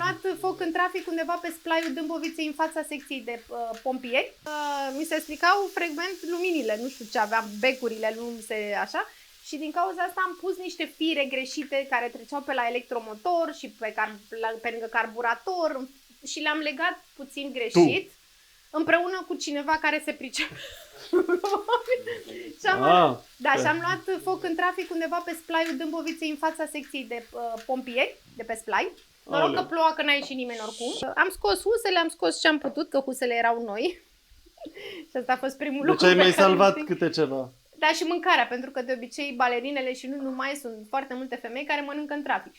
luat foc în trafic undeva pe splaiul Dâmboviței, în fața secției de pompieri. Mi se stricau frecvent luminile, nu știu ce aveam, becurile, nu se așa. Și din cauza asta am pus niște fire greșite care treceau pe la electromotor și pe lângă carburator și le-am legat puțin greșit, împreună cu cineva care se pricepe. Și am luat foc în trafic undeva pe splaiul Dâmboviței, în fața secției de pompieri, de pe splai. Noroc că ploua, că n-a ieșit nimeni oricum. Am scos husele, am scos ce am putut, că husele erau noi. Și asta a fost primul lucru. Deci ai mai salvat câte ceva. Da, și mâncarea, pentru că de obicei balerinele și nu numai, sunt foarte multe femei care mănâncă în trafic.